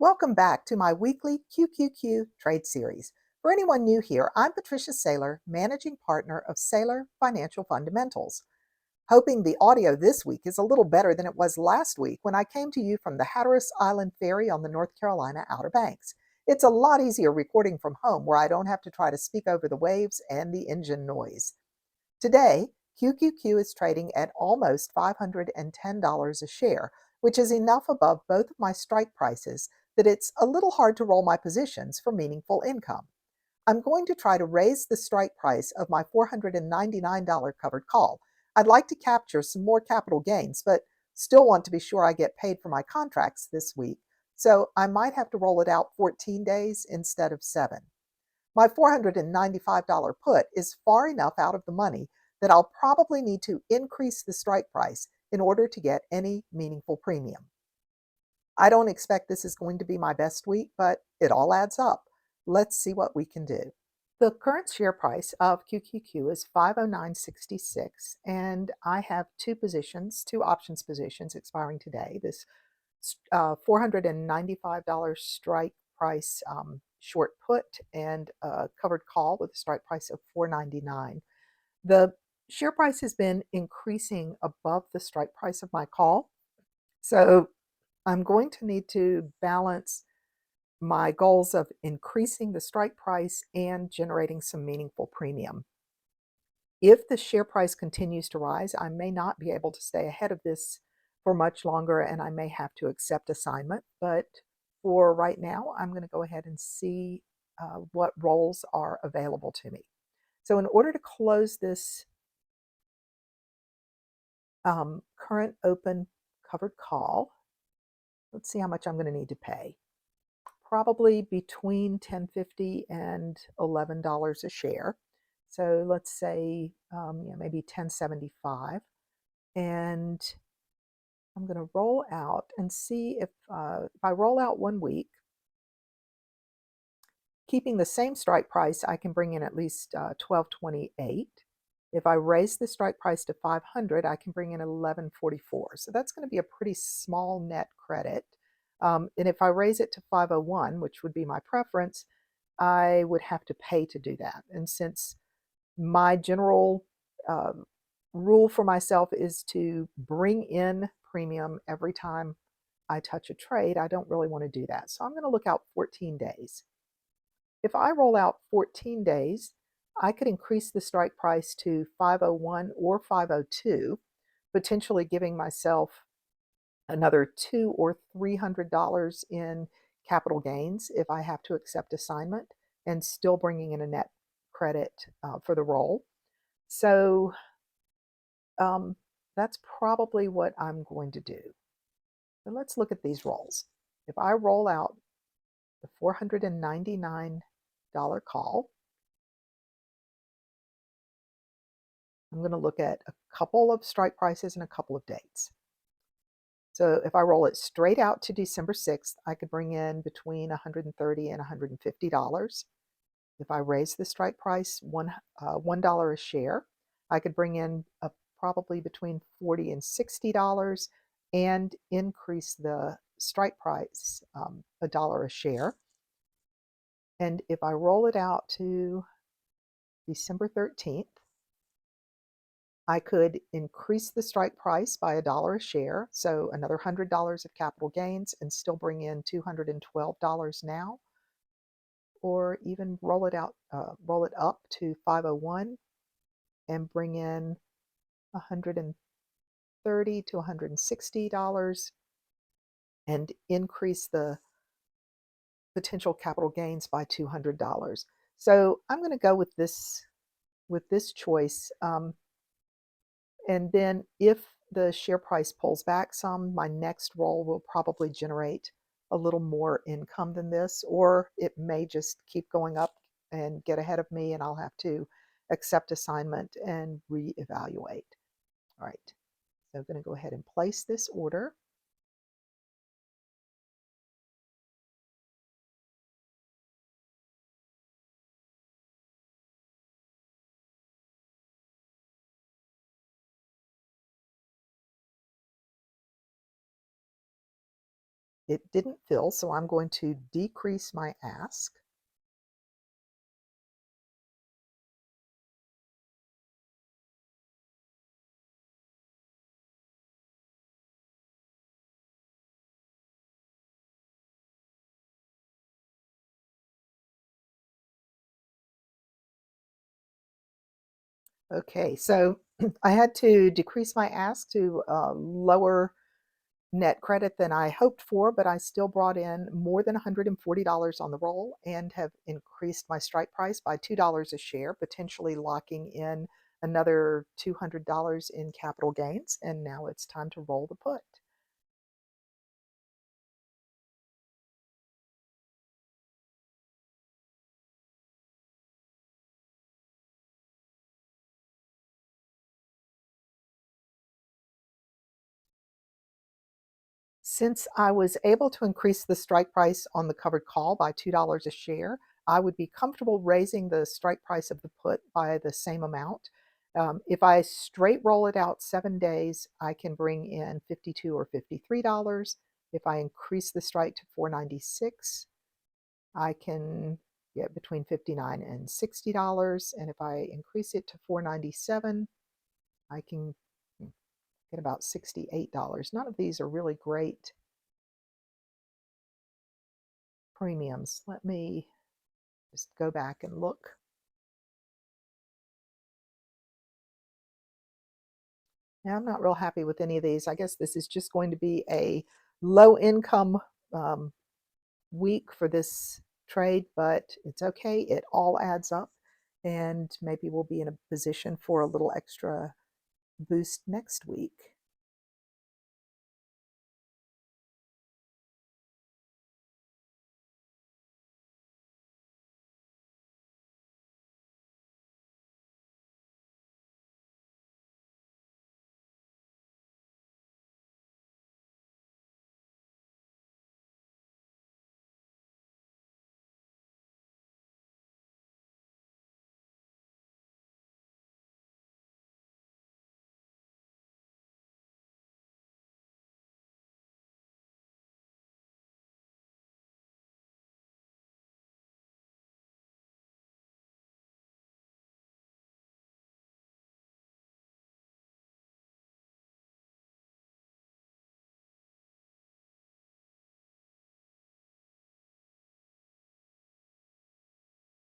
Welcome back to my weekly QQQ trade series. For anyone new here, I'm Patricia Saylor, managing partner of Saylor Financial Fundamentals. Hoping the audio this week is a little better than it was last week when I came to you from the Hatteras Island Ferry on the North Carolina Outer Banks. It's a lot easier recording from home where I don't have to try to speak over the waves and the engine noise. Today, QQQ is trading at almost $510 a share, which is enough above both of my strike prices that it's a little hard to roll my positions for meaningful income. I'm going to try to raise the strike price of my $499 covered call. I'd like to capture some more capital gains, but still want to be sure I get paid for my contracts this week, so I might have to roll it out 14 days instead of 7. My $495 put is far enough out of the money that I'll probably need to increase the strike price in order to get any meaningful premium. I don't expect this is going to be my best week, but it all adds up. Let's see what we can do. The current share price of QQQ is 509.66, and I have two options positions expiring today. This $495 strike price short put and a covered call with a strike price of $499. The share price has been increasing above the strike price of my call, so I'm going to need to balance my goals of increasing the strike price and generating some meaningful premium. If the share price continues to rise, I may not be able to stay ahead of this for much longer and I may have to accept assignment. But for right now, I'm going to go ahead and see what roles are available to me. So in order to close this current open covered call, let's see how much I'm going to need to pay. Probably between $10.50 and $11 a share. So let's say maybe $10.75. And I'm going to roll out and see if I roll out 1 week, keeping the same strike price, I can bring in at least $12.28. If I raise the strike price to 500, I can bring in $11.44. So that's going to be a pretty small net credit. And if I raise it to 501, which would be my preference, I would have to pay to do that. And since my general rule for myself is to bring in premium every time I touch a trade, I don't really want to do that. So I'm going to look out 14 days. If I roll out 14 days, I could increase the strike price to 501 or 502, potentially giving myself another $200 or $300 in capital gains if I have to accept assignment, and still bringing in a net credit for the roll. So that's probably what I'm going to do. So let's look at these rolls. If I roll out the $499 call, I'm going to look at a couple of strike prices and a couple of dates. So if I roll it straight out to December 6th, I could bring in between $130 and $150. If I raise the strike price $1 a share, I could bring in probably between $40 and $60 and increase the strike price $1 a share. And if I roll it out to December 13th, I could increase the strike price by $1 a share, so another $100 of capital gains, and still bring in $212 now, or even roll it up to 501 and bring in $130 to $160 and increase the potential capital gains by $200. So I'm going to go with this choice. And then if the share price pulls back some, my next roll will probably generate a little more income than this, or it may just keep going up and get ahead of me and I'll have to accept assignment and reevaluate. All right, so I'm going to go ahead and place this order. It didn't fill, so I'm going to decrease my ask. Okay, so I had to decrease my ask to lower net credit than I hoped for, but I still brought in more than $140 on the roll and have increased my strike price by $2 a share, potentially locking in another $200 in capital gains. And now it's time to roll the put. Since I was able to increase the strike price on the covered call by $2 a share, I would be comfortable raising the strike price of the put by the same amount. If I straight roll it out 7 days, I can bring in $52 or $53. If I increase the strike to 496, I can get between $59 and $60. And if I increase it to 497, I can get about $68. None of these are really great premiums. Let me just go back and look. Now, I'm not real happy with any of these. I guess this is just going to be a low income um, week for this trade, but it's okay. It all adds up, and maybe we'll be in a position for a little extra boost next week.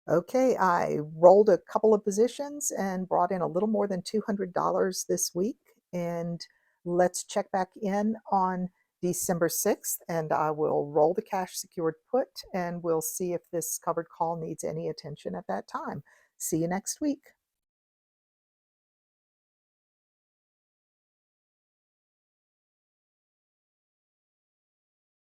Okay, I rolled a couple of positions and brought in a little more than $200 this week. And let's check back in on December 6th, and I will roll the cash secured put, and we'll see if this covered call needs any attention at that time. See you next week.